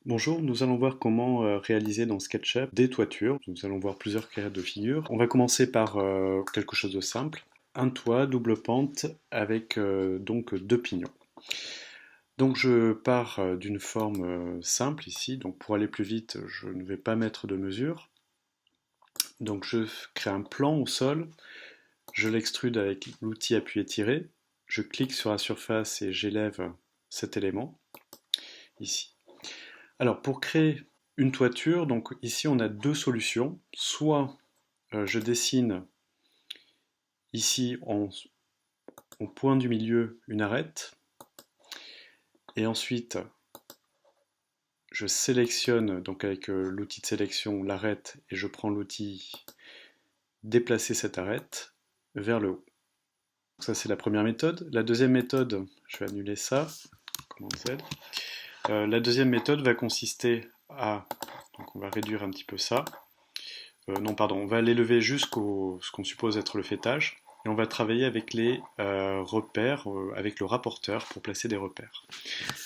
Bonjour, nous allons voir comment réaliser dans SketchUp des toitures. Nous allons voir plusieurs cas de figure. On va commencer par quelque chose de simple. Un toit double pente avec donc deux pignons. Donc je pars d'une forme simple ici. Donc pour aller plus vite, je ne vais pas mettre de mesure. Donc je crée un plan au sol. Je l'extrude avec l'outil appuyé-tirer. Je clique sur la surface et j'élève cet élément ici. Alors pour créer une toiture, donc ici on a deux solutions. Soit je dessine ici au point du milieu une arête, et ensuite je sélectionne donc avec l'outil de sélection l'arête et je prends l'outil déplacer cette arête vers le haut. Donc ça c'est la première méthode. La deuxième méthode, je vais annuler ça. La deuxième méthode va consister à, donc on va réduire un petit peu ça. Non, pardon, on va l'élever jusqu'au ce qu'on suppose être le fêtage. Et on va travailler avec les repères, avec le rapporteur pour placer des repères.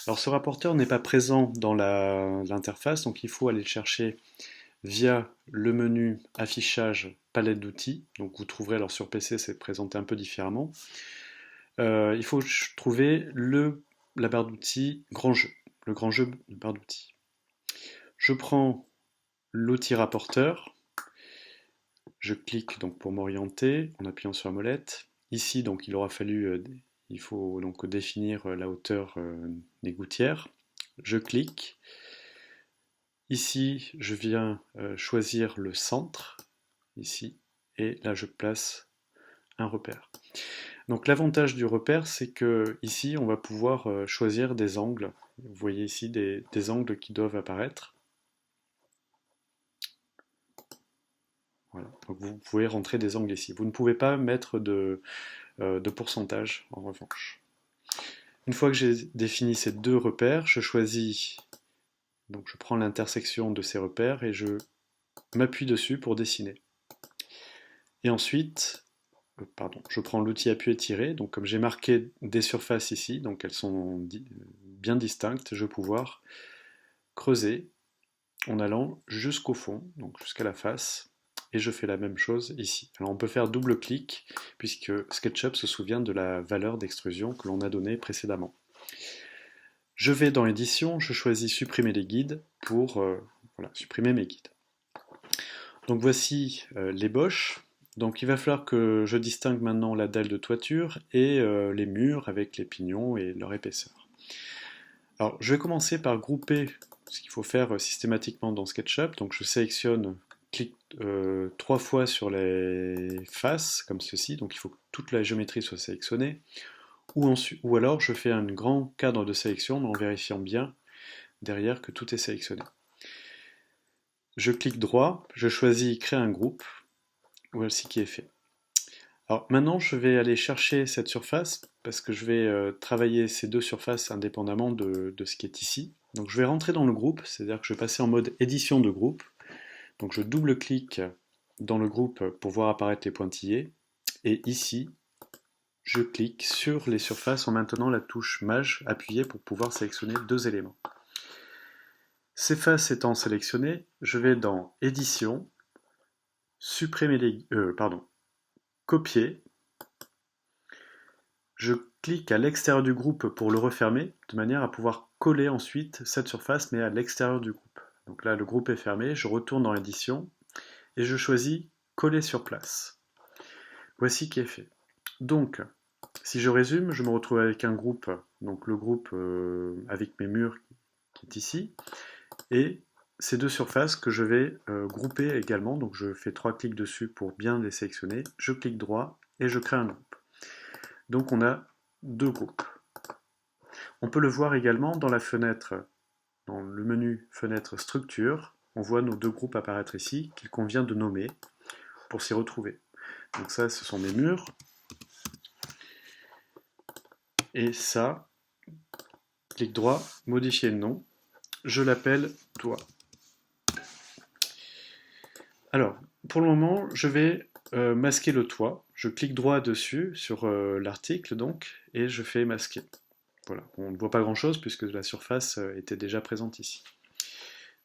Alors ce rapporteur n'est pas présent dans l'interface, donc il faut aller le chercher via le menu affichage palette d'outils. Donc vous trouverez, alors sur PC c'est présenté un peu différemment. Il faut trouver la barre d'outils grand jeu, le grand jeu de barre d'outils. Je prends l'outil rapporteur. Je clique donc pour m'orienter en appuyant sur la molette. Ici, donc, il faut donc définir la hauteur des gouttières. Je clique. Ici, je viens choisir le centre, ici, et là je place un repère. Donc l'avantage du repère, c'est que ici, on va pouvoir choisir des angles. Vous voyez ici des angles qui doivent apparaître. Voilà. Donc vous pouvez rentrer des angles ici. Vous ne pouvez pas mettre de pourcentage en revanche. Une fois que j'ai défini ces deux repères, je choisis, donc je prends l'intersection de ces repères et je m'appuie dessus pour dessiner. Et ensuite, je prends l'outil appuyé-tirer, donc comme j'ai marqué des surfaces ici, donc elles sont bien distinctes, je vais pouvoir creuser en allant jusqu'au fond, donc jusqu'à la face, et je fais la même chose ici. Alors on peut faire double clic, puisque SketchUp se souvient de la valeur d'extrusion que l'on a donnée précédemment. Je vais dans édition, je choisis supprimer les guides pour supprimer mes guides. Donc voici l'ébauche. Donc il va falloir que je distingue maintenant la dalle de toiture et les murs avec les pignons et leur épaisseur. Alors je vais commencer par grouper ce qu'il faut faire systématiquement dans SketchUp. Donc je sélectionne, clique 3 fois sur les faces comme ceci, donc il faut que toute la géométrie soit sélectionnée. Ou alors je fais un grand cadre de sélection en vérifiant bien derrière que tout est sélectionné. Je clique droit, je choisis créer un groupe, voici qui est fait. Alors maintenant je vais aller chercher cette surface parce que je vais travailler ces deux surfaces indépendamment de ce qui est ici. Donc je vais rentrer dans le groupe, c'est-à-dire que je vais passer en mode édition de groupe. Donc je double-clique dans le groupe pour voir apparaître les pointillés. Et ici, je clique sur les surfaces en maintenant la touche Maj appuyée pour pouvoir sélectionner deux éléments. Ces faces étant sélectionnées, je vais dans Édition, copier. Je clique à l'extérieur du groupe pour le refermer, de manière à pouvoir coller ensuite cette surface, mais à l'extérieur du groupe. Donc là, le groupe est fermé, je retourne dans Édition, et je choisis Coller sur place. Voici qui est fait. Donc, si je résume, je me retrouve avec un groupe, donc le groupe avec mes murs qui est ici, et ces deux surfaces que je vais grouper également, donc je fais 3 clics dessus pour bien les sélectionner, je clique droit et je crée un groupe. Donc on a deux groupes. On peut le voir également dans la fenêtre, dans le menu fenêtre structure, on voit nos deux groupes apparaître ici, qu'il convient de nommer pour s'y retrouver. Donc ça, ce sont mes murs. Et ça, clic droit, modifier le nom. Je l'appelle toit. Alors, pour le moment, je vais masquer le toit. Je clique droit dessus, sur l'article donc, et je fais masquer. Voilà, on ne voit pas grand chose puisque la surface était déjà présente ici.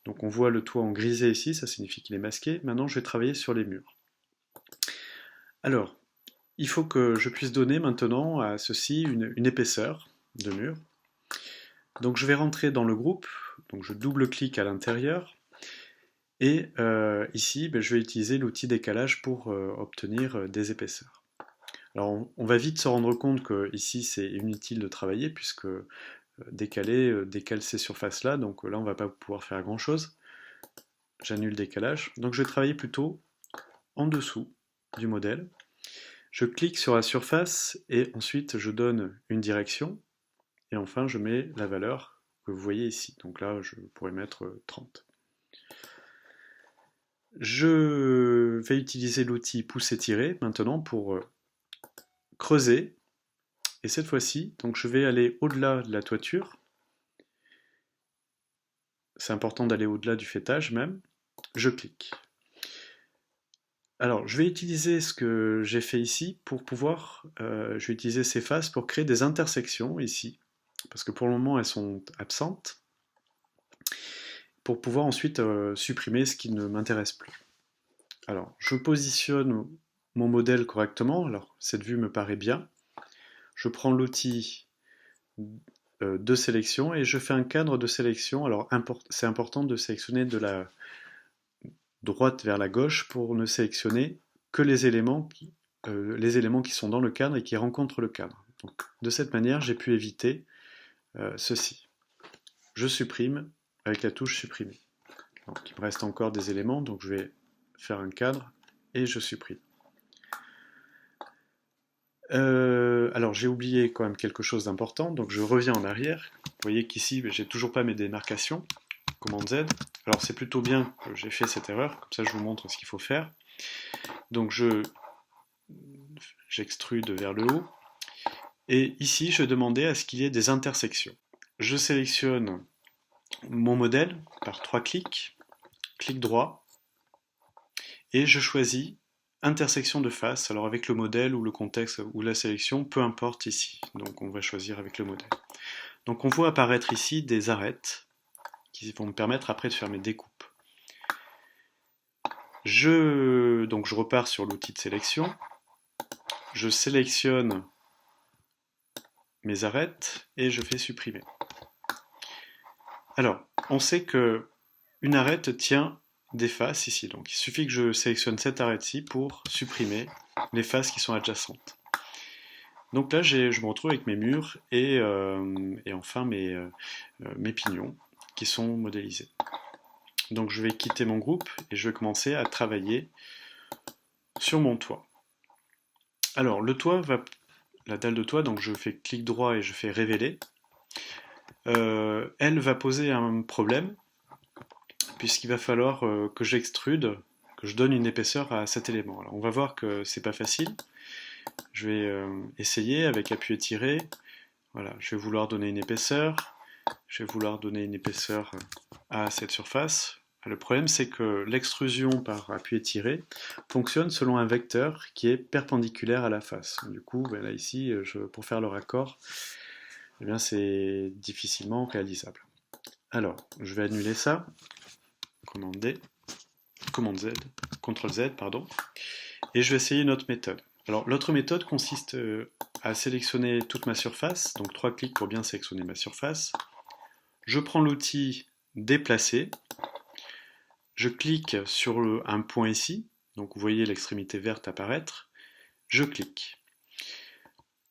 Donc on voit le toit en grisé ici, ça signifie qu'il est masqué. Maintenant je vais travailler sur les murs. Alors, il faut que je puisse donner maintenant à ceci une épaisseur de mur. Donc je vais rentrer dans le groupe, donc je double-clique à l'intérieur, et ici je vais utiliser l'outil décalage pour obtenir des épaisseurs. Alors on va vite se rendre compte que ici c'est inutile de travailler puisque décaler décale ces surfaces là, donc là on va pas pouvoir faire grand chose. J'annule le décalage, donc je vais travailler plutôt en dessous du modèle. Je clique sur la surface et ensuite je donne une direction et enfin je mets la valeur que vous voyez ici, donc là je pourrais mettre 30. Je vais utiliser l'outil pousser-tirer maintenant pour creuser. Et cette fois-ci, donc je vais aller au-delà de la toiture. C'est important d'aller au-delà du faîtage même. Je clique. Alors, je vais utiliser ce que j'ai fait ici pour pouvoir... je vais utiliser ces faces pour créer des intersections ici. Parce que pour le moment, elles sont absentes. Pour pouvoir ensuite supprimer ce qui ne m'intéresse plus. Alors, je positionne mon modèle correctement. Alors, cette vue me paraît bien. Je prends l'outil de sélection et je fais un cadre de sélection. Alors c'est important de sélectionner de la droite vers la gauche pour ne sélectionner que les éléments qui sont dans le cadre et qui rencontrent le cadre. Donc, de cette manière, j'ai pu éviter ceci. Je supprime avec la touche supprimer. Donc, il me reste encore des éléments, donc je vais faire un cadre et je supprime. Alors j'ai oublié quand même quelque chose d'important, donc je reviens en arrière. Vous voyez qu'ici j'ai toujours pas mes démarcations. Commande Z. Alors c'est plutôt bien que j'ai fait cette erreur, comme ça je vous montre ce qu'il faut faire. Donc j'extrude vers le haut. Et ici je demandais à ce qu'il y ait des intersections. Je sélectionne mon modèle par 3 clics, clic droit, et je choisis intersection de face, alors avec le modèle ou le contexte ou la sélection, peu importe ici. Donc on va choisir avec le modèle. Donc on voit apparaître ici des arêtes qui vont me permettre après de faire mes découpes. Donc je repars sur l'outil de sélection, je sélectionne mes arêtes et je fais supprimer. Alors, on sait que une arête tient des faces ici, donc il suffit que je sélectionne cette arête-ci pour supprimer les faces qui sont adjacentes. Donc là, je me retrouve avec mes murs et enfin mes pignons qui sont modélisés. Donc je vais quitter mon groupe et je vais commencer à travailler sur mon toit. Alors le toit la dalle de toit, donc je fais clic droit et je fais révéler. Elle va poser un problème puisqu'il va falloir que j'extrude, que je donne une épaisseur à cet élément. Alors on va voir que c'est pas facile. Je vais essayer avec appui étiré. Voilà, je vais vouloir donner une épaisseur. Je vais vouloir donner une épaisseur à cette surface. Le problème, c'est que l'extrusion par appui étiré fonctionne selon un vecteur qui est perpendiculaire à la face. Du coup, là ici, pour faire le raccord, eh bien, c'est difficilement réalisable. Alors, je vais annuler ça. Commande D, commande Z, CTRL Z, pardon. Et je vais essayer une autre méthode. Alors, l'autre méthode consiste à sélectionner toute ma surface, donc 3 clics pour bien sélectionner ma surface. Je prends l'outil déplacer, je clique sur un point ici, donc vous voyez l'extrémité verte apparaître, je clique.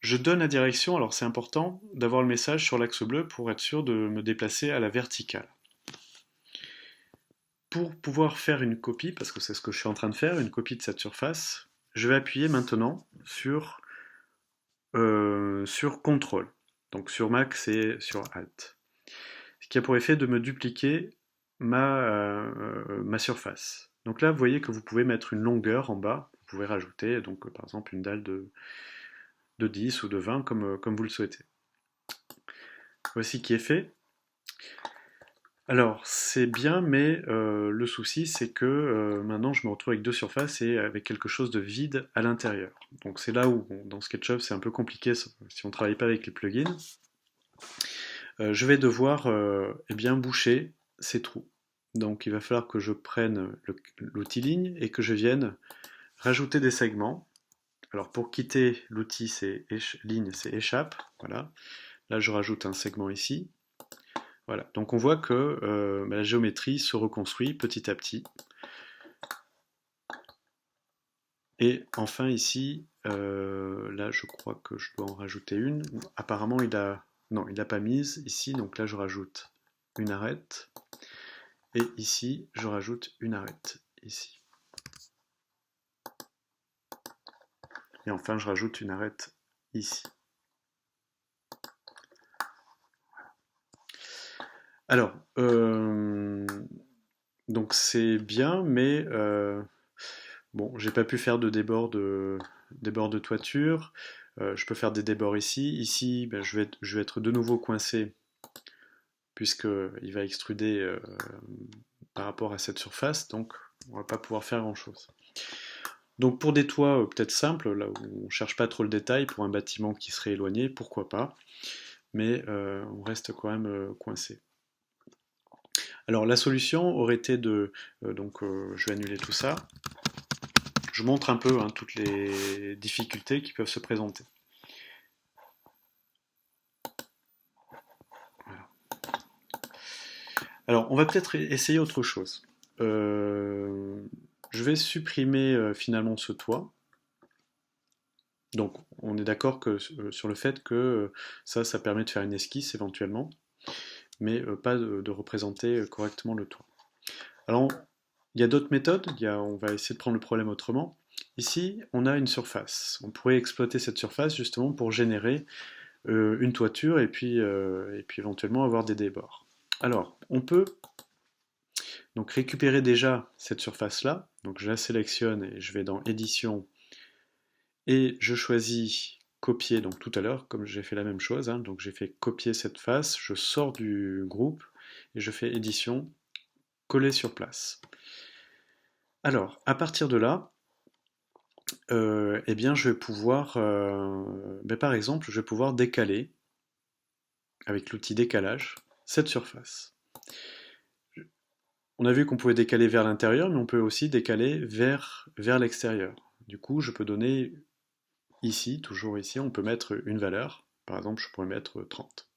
Je donne la direction, alors c'est important d'avoir le message sur l'axe bleu pour être sûr de me déplacer à la verticale. Pour pouvoir faire une copie, parce que c'est ce que je suis en train de faire, une copie de cette surface, je vais appuyer maintenant sur CTRL, donc sur Mac et sur Alt. Ce qui a pour effet de me dupliquer ma surface. Donc là, vous voyez que vous pouvez mettre une longueur en bas, vous pouvez rajouter donc par exemple une dalle de 10 ou de 20 comme vous le souhaitez. Voici qui est fait. Alors c'est bien, mais le souci c'est que maintenant je me retrouve avec deux surfaces et avec quelque chose de vide à l'intérieur. Donc c'est là où bon, dans SketchUp c'est un peu compliqué si on ne travaille pas avec les plugins. Je vais devoir eh bien boucher ces trous. Donc il va falloir que je prenne l'outil ligne et que je vienne rajouter des segments. Alors pour quitter l'outil ligne, c'est échappe. Voilà. Là je rajoute un segment ici. Voilà. Donc on voit que la géométrie se reconstruit petit à petit. Et enfin ici, là je crois que je dois en rajouter une. Apparemment non, il n'a pas mise ici, donc là je rajoute une arête. Et ici je rajoute une arête, ici. Et enfin je rajoute une arête ici. Alors, donc c'est bien, mais bon, j'ai pas pu faire de débord de toiture. Je peux faire des débords ici. Ici, ben, je vais être de nouveau coincé puisqu'il va extruder par rapport à cette surface, donc on va pas pouvoir faire grand-chose. Donc pour des toits peut-être simples, là où on ne cherche pas trop le détail, pour un bâtiment qui serait éloigné, pourquoi pas, mais on reste quand même coincé. Alors la solution aurait été je vais annuler tout ça. Je montre un peu toutes les difficultés qui peuvent se présenter. Voilà. Alors on va peut-être essayer autre chose. Je vais supprimer finalement ce toit. Donc on est d'accord sur le fait que ça permet de faire une esquisse éventuellement, mais pas de représenter correctement le toit. Alors il y a d'autres méthodes, on va essayer de prendre le problème autrement. Ici, on a une surface. On pourrait exploiter cette surface justement pour générer une toiture et puis éventuellement avoir des débords. Alors, on peut donc récupérer déjà cette surface-là. Donc je la sélectionne et je vais dans Édition et je choisis Copier. Donc tout à l'heure, comme j'ai fait la même chose, donc j'ai fait copier cette face, je sors du groupe et je fais Édition, Coller sur place. Alors, à partir de là, eh bien, je vais pouvoir, par exemple, je vais pouvoir décaler, avec l'outil décalage, cette surface. On a vu qu'on pouvait décaler vers l'intérieur, mais on peut aussi décaler vers l'extérieur. Du coup, je peux donner ici, toujours ici, on peut mettre une valeur. Par exemple, je pourrais mettre 30.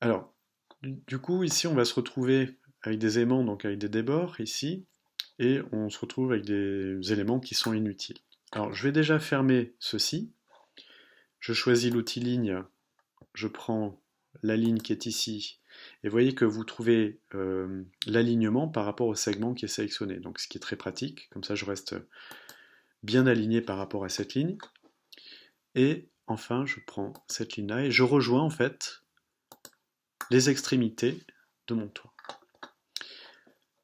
Alors, du coup, ici, on va se retrouver avec des aimants, donc avec des débords, ici, et on se retrouve avec des éléments qui sont inutiles. Alors, je vais déjà fermer ceci. Je choisis l'outil ligne, je prends la ligne qui est ici, et vous voyez que vous trouvez l'alignement par rapport au segment qui est sélectionné, donc ce qui est très pratique, comme ça je reste bien aligné par rapport à cette ligne. Et enfin, je prends cette ligne-là et je rejoins en fait les extrémités de mon toit.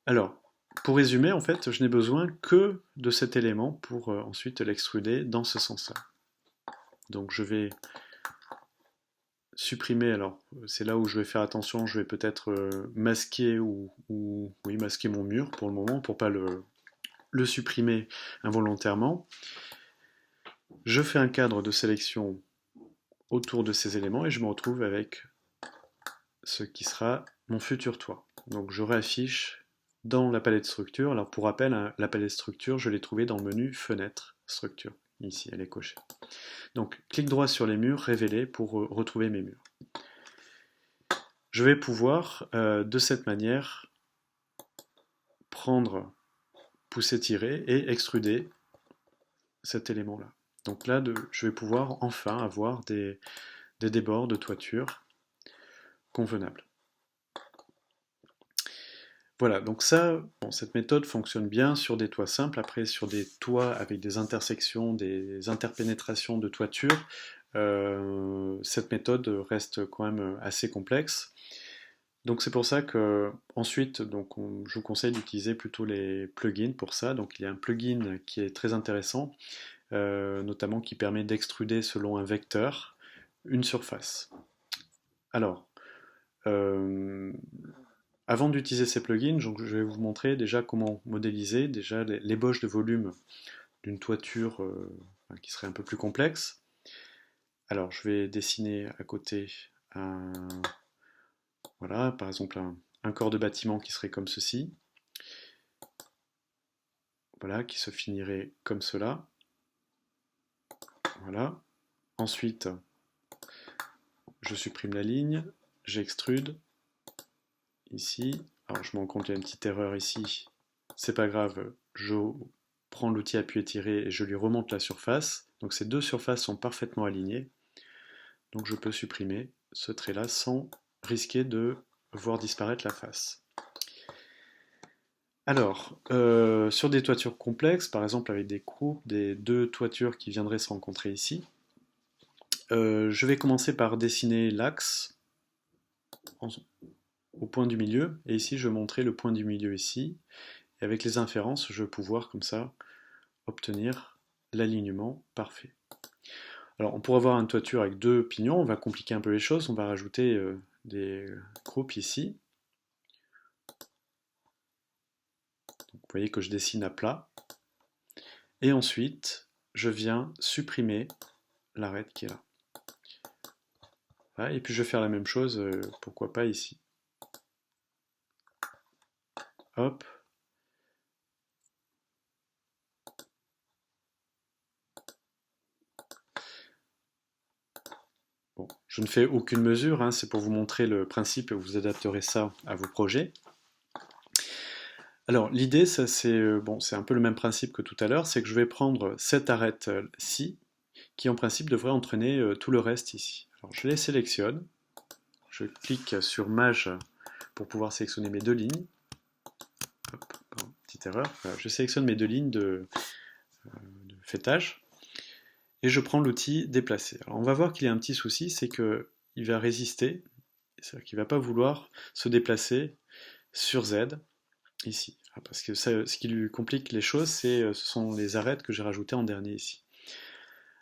Alors, pour résumer, en fait, je n'ai besoin que de cet élément pour ensuite l'extruder dans ce sens-là. Donc je vais supprimer, alors c'est là où je vais faire attention, je vais peut-être masquer oui, masquer mon mur pour le moment, pour pas le supprimer involontairement. Je fais un cadre de sélection autour de ces éléments et je me retrouve avec ce qui sera mon futur toit. Donc je réaffiche dans la palette structure. Alors pour rappel, la palette structure, je l'ai trouvée dans le menu Fenêtre, Structure. Ici, elle est cochée. Donc clic droit sur les murs, révéler pour retrouver mes murs. Je vais pouvoir, de cette manière, prendre, pousser, tirer et extruder cet élément-là. Donc là, je vais pouvoir enfin avoir des débords de toiture convenables. Voilà, donc ça, bon, cette méthode fonctionne bien sur des toits simples. Après, sur des toits avec des intersections, des interpénétrations de toiture, cette méthode reste quand même assez complexe. Donc c'est pour ça que ensuite, je vous conseille d'utiliser plutôt les plugins pour ça. Donc il y a un plugin qui est très intéressant, notamment qui permet d'extruder selon un vecteur une surface. Alors, avant d'utiliser ces plugins, je vais vous montrer déjà comment modéliser déjà l'ébauche de volume d'une toiture qui serait un peu plus complexe. Alors je vais dessiner à côté voilà, par exemple un corps de bâtiment qui serait comme ceci, voilà, qui se finirait comme cela, voilà. Ensuite, je supprime la ligne, j'extrude, ici, alors je me rends compte qu'il y a une petite erreur ici, c'est pas grave, je prends l'outil appui étiré et je lui remonte la surface, donc ces deux surfaces sont parfaitement alignées, donc je peux supprimer ce trait là sans risquer de voir disparaître la face. Alors, sur des toitures complexes, par exemple avec des croupes, des deux toitures qui viendraient se rencontrer ici, je vais commencer par dessiner l'axe au point du milieu, et ici je montrerai le point du milieu ici, et avec les inférences, je vais pouvoir comme ça obtenir l'alignement parfait. Alors on pourrait avoir une toiture avec deux pignons, on va compliquer un peu les choses, on va rajouter des croupes ici. Donc, vous voyez que je dessine à plat. Et ensuite, je viens supprimer l'arête qui est là. Voilà, et puis je vais faire la même chose, pourquoi pas ici. Hop. Bon, je ne fais aucune mesure, hein, c'est pour vous montrer le principe et vous adapterez ça à vos projets. Alors l'idée, ça c'est bon, c'est un peu le même principe que tout à l'heure, c'est que je vais prendre cette arête-ci, qui en principe devrait entraîner tout le reste ici. Alors je les sélectionne, je clique sur Mage pour pouvoir sélectionner mes deux lignes. Hop, pardon, petite erreur. Voilà, je sélectionne mes deux lignes de fêtage et je prends l'outil déplacer. Alors on va voir qu'il y a un petit souci, c'est qu'il va résister, c'est-à-dire qu'il ne va pas vouloir se déplacer sur Z ici. Parce que ça, ce qui lui complique les choses, ce sont les arêtes que j'ai rajoutées en dernier ici.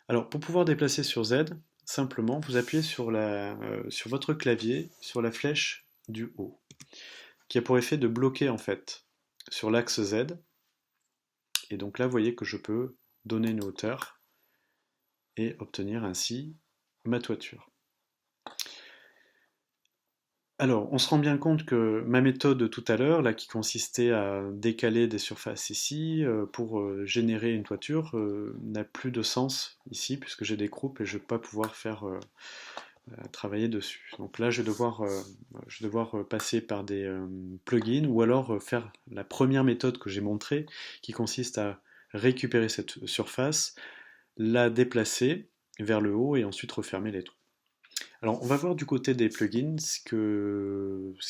Alors pour pouvoir déplacer sur Z, simplement vous appuyez sur votre clavier sur la flèche du haut, qui a pour effet de bloquer en fait sur l'axe Z. Et donc là, vous voyez que je peux donner une hauteur et obtenir ainsi ma toiture. Alors, on se rend bien compte que ma méthode de tout à l'heure, là, qui consistait à décaler des surfaces ici pour générer une toiture, n'a plus de sens ici, puisque j'ai des croupes et je ne vais pas pouvoir faire travailler dessus. Donc là, je vais devoir passer par des plugins ou alors faire la première méthode que j'ai montrée, qui consiste à récupérer cette surface, la déplacer vers le haut et ensuite refermer les trous. Alors, on va voir du côté des plugins ce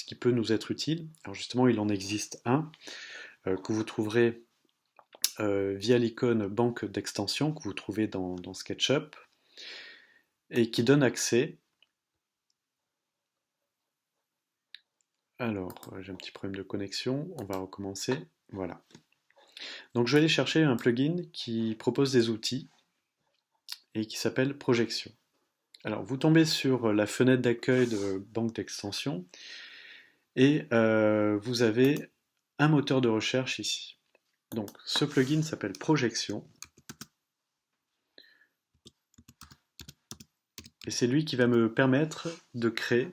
qui peut nous être utile. Alors justement, il en existe un que vous trouverez via l'icône banque d'extension que vous trouvez dans SketchUp et qui donne accès. Alors, j'ai un petit problème de connexion, on va recommencer. Voilà. Donc, je vais aller chercher un plugin qui propose des outils et qui s'appelle Projection. Alors, vous tombez sur la fenêtre d'accueil de banque d'extension et vous avez un moteur de recherche ici. Donc, ce plugin s'appelle Projection et c'est lui qui va me permettre de créer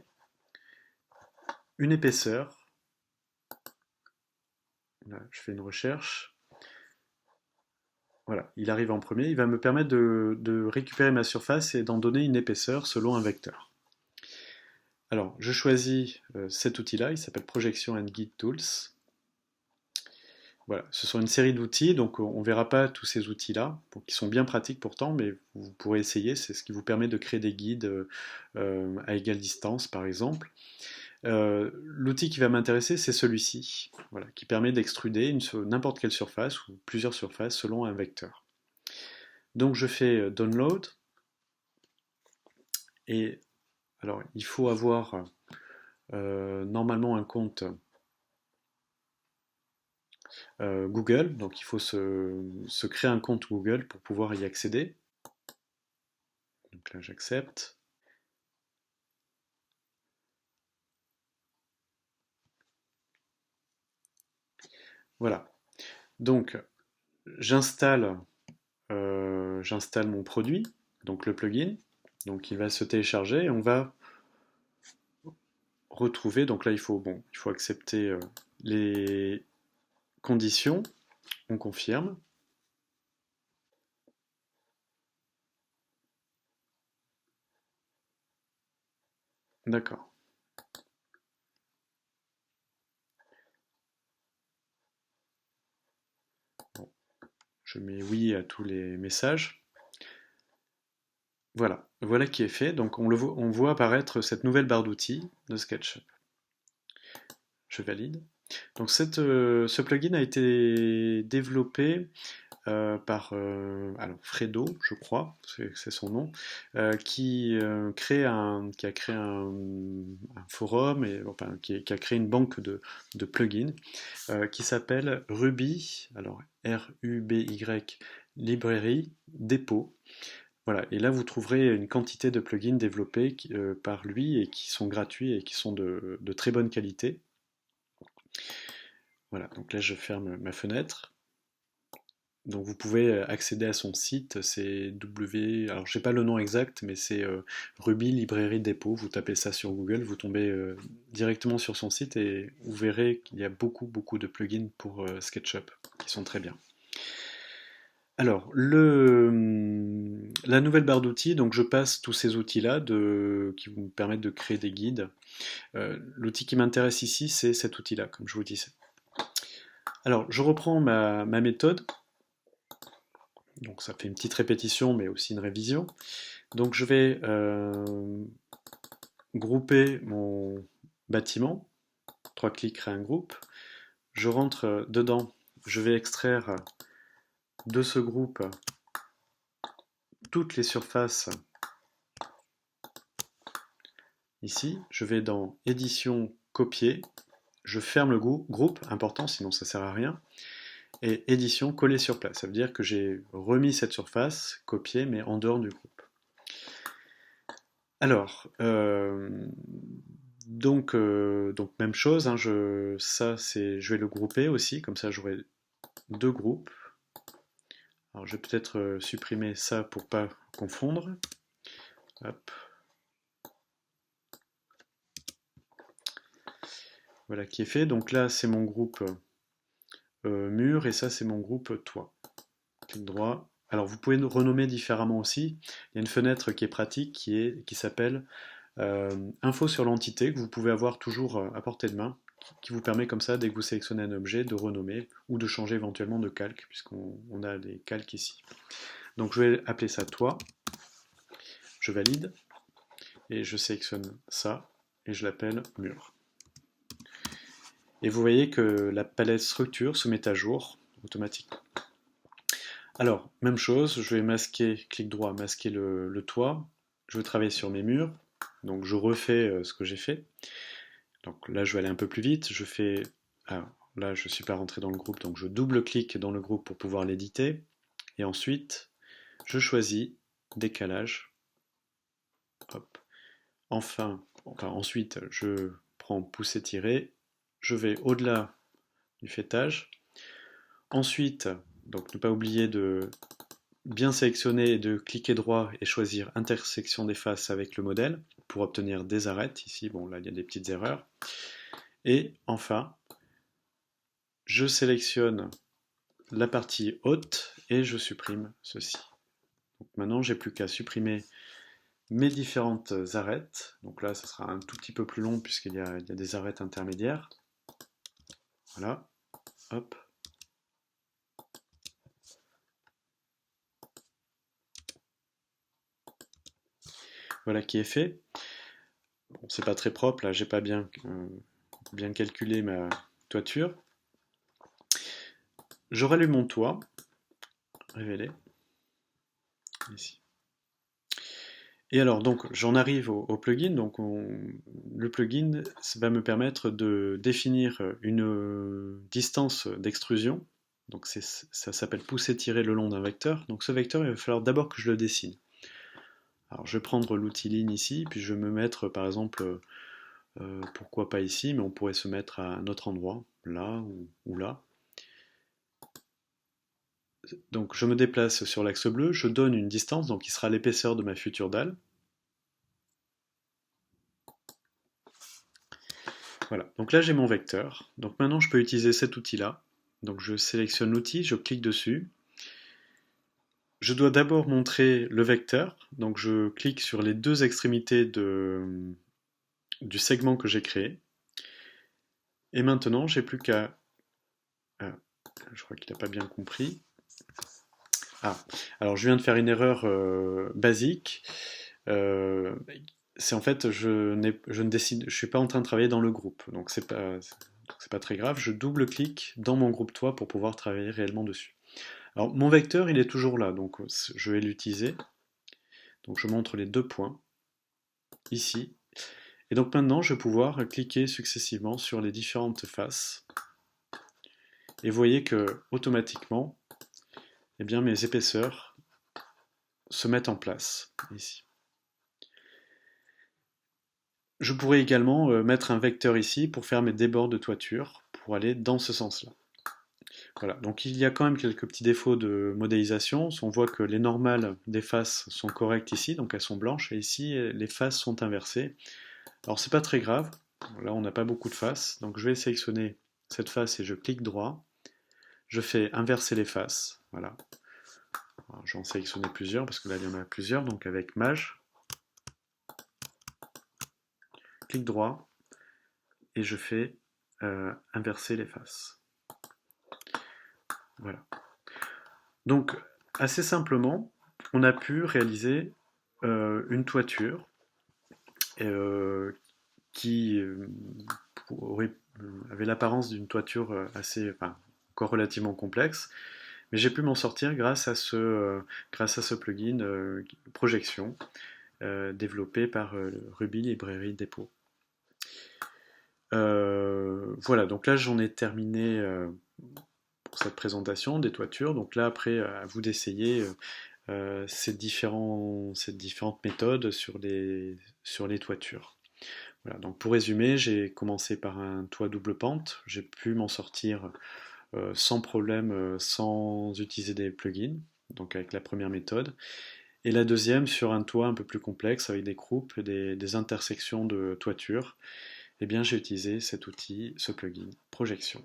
une épaisseur. Là, je fais une recherche. Voilà, il arrive en premier. Il va me permettre de récupérer ma surface et d'en donner une épaisseur selon un vecteur. Alors, je choisis cet outil-là, il s'appelle Projection and Guide Tools. Voilà, ce sont une série d'outils, donc on ne verra pas tous ces outils-là, qui sont bien pratiques pourtant, mais vous pourrez essayer, c'est ce qui vous permet de créer des guides à égale distance, par exemple. L'outil qui va m'intéresser, c'est celui-ci, voilà, qui permet d'extruder n'importe quelle surface ou plusieurs surfaces selon un vecteur. Donc je fais Download, et alors il faut avoir normalement un compte Google, donc il faut se créer un compte Google pour pouvoir y accéder. Donc là j'accepte. Voilà. Donc j'installe mon produit, donc le plugin. Donc il va se télécharger et on va retrouver, donc là il faut accepter les conditions, on confirme. D'accord. Bon, je mets oui à tous les messages. Voilà, voilà qui est fait. Donc on voit apparaître cette nouvelle barre d'outils de SketchUp. Je valide. Donc ce plugin a été développé par alors Fredo, je crois, c'est son nom, qui a créé un forum et enfin, qui a créé une banque de plugins qui s'appelle Ruby, alors R-U-B-Y, Librairie Dépôt. Voilà, et là vous trouverez une quantité de plugins développés par lui et qui sont gratuits et qui sont de très bonne qualité. Voilà, donc là je ferme ma fenêtre. Donc vous pouvez accéder à son site, c'est alors j'ai pas le nom exact, mais c'est Ruby Librairie Dépôt. Vous tapez ça sur Google, vous tombez directement sur son site et vous verrez qu'il y a beaucoup de plugins pour SketchUp qui sont très bien. Alors, la nouvelle barre d'outils, donc je passe tous ces outils-là qui vous permettent de créer des guides. L'outil qui m'intéresse ici, c'est cet outil-là, comme je vous disais. Alors, je reprends ma méthode. Donc ça fait une petite répétition, mais aussi une révision. Donc je vais grouper mon bâtiment. 3 clics créer un groupe. Je rentre dedans. Je vais extraire de ce groupe toutes les surfaces ici. Je vais dans édition, copier. Je ferme le groupe, important, sinon ça sert à rien. Et édition, coller sur place. Ça veut dire que j'ai remis cette surface, copiée, mais en dehors du groupe. Alors, donc même chose, hein, je vais le grouper aussi, comme ça j'aurai deux groupes. Alors je vais peut-être supprimer ça pour pas confondre. Hop. Voilà qui est fait. Donc là c'est mon groupe mur et ça c'est mon groupe toit. Clic droit. Alors vous pouvez nous renommer différemment aussi. Il y a une fenêtre qui est pratique qui s'appelle info sur l'entité que vous pouvez avoir toujours à portée de main, qui vous permet comme ça, dès que vous sélectionnez un objet, de renommer ou de changer éventuellement de calque, puisqu'on a des calques ici. Donc je vais appeler ça toit, je valide, et je sélectionne ça, et je l'appelle mur. Et vous voyez que la palette structure se met à jour automatiquement. Alors, même chose, je vais masquer, clic droit, masquer le toit, je vais travailler sur mes murs, donc je refais ce que j'ai fait. Donc là, je vais aller un peu plus vite. Je fais. Alors, là, je ne suis pas rentré dans le groupe, donc je double-clique dans le groupe pour pouvoir l'éditer. Et ensuite, je choisis décalage. Hop. Ensuite, je prends pousser-tirer. Je vais au-delà du fêtage. Ensuite, donc ne pas oublier de bien sélectionner et de cliquer droit et choisir intersection des faces avec le modèle pour obtenir des arêtes. Ici, bon, là, il y a des petites erreurs. Et enfin, je sélectionne la partie haute et je supprime ceci. Donc maintenant, j'ai plus qu'à supprimer mes différentes arêtes. Donc là, ça sera un tout petit peu plus long puisqu'il y a des arêtes intermédiaires. Voilà, hop. Voilà qui est fait. Bon, c'est pas très propre, là, j'ai pas bien calculé ma toiture. Je rallume mon toit, révélé, ici. Et alors, donc, j'en arrive au plugin. Donc, le plugin va me permettre de définir une distance d'extrusion. Donc, ça s'appelle pousser-tirer le long d'un vecteur. Donc, ce vecteur, il va falloir d'abord que je le dessine. Alors, je vais prendre l'outil ligne ici, puis je vais me mettre, par exemple, pourquoi pas ici, mais on pourrait se mettre à un autre endroit, là ou là. Donc, je me déplace sur l'axe bleu, je donne une distance, donc qui sera l'épaisseur de ma future dalle. Voilà, donc là j'ai mon vecteur. Donc maintenant je peux utiliser cet outil-là. Donc je sélectionne l'outil, je clique dessus. Je dois d'abord montrer le vecteur. Donc je clique sur les deux extrémités du segment que j'ai créé. Et maintenant j'ai plus qu'à... je crois qu'il n'a pas bien compris. Ah, alors je viens de faire une erreur basique. Euh, c'est en fait, je ne décide, je suis pas en train de travailler dans le groupe, donc c'est pas très grave. Je double-clique dans mon groupe toit pour pouvoir travailler réellement dessus. Alors mon vecteur, il est toujours là, donc je vais l'utiliser. Donc je montre les deux points ici, et donc maintenant je vais pouvoir cliquer successivement sur les différentes faces. Et vous voyez que automatiquement, eh bien mes épaisseurs se mettent en place ici. Je pourrais également mettre un vecteur ici pour faire mes débords de toiture, pour aller dans ce sens-là. Voilà, donc il y a quand même quelques petits défauts de modélisation. On voit que les normales des faces sont correctes ici, donc elles sont blanches, et ici les faces sont inversées. Alors c'est pas très grave, là on n'a pas beaucoup de faces, donc je vais sélectionner cette face et je clique droit. Je fais inverser les faces, voilà. Alors, je vais en sélectionner plusieurs, parce que là il y en a plusieurs, donc avec Maj, clic droit, et je fais inverser les faces. Voilà. Donc, assez simplement, on a pu réaliser une toiture euh, qui avait l'apparence d'une toiture assez, enfin, encore relativement complexe, mais j'ai pu m'en sortir grâce à ce plugin projection développé par Ruby Librairie Depot. Voilà, donc là j'en ai terminé pour cette présentation des toitures. Donc là après à vous d'essayer ces différentes méthodes sur les toitures. Voilà, donc pour résumer, j'ai commencé par un toit double pente, j'ai pu m'en sortir sans problème, sans utiliser des plugins, donc avec la première méthode. Et la deuxième sur un toit un peu plus complexe avec des croupes, des intersections de toiture, eh bien j'ai utilisé cet outil, ce plugin, projection.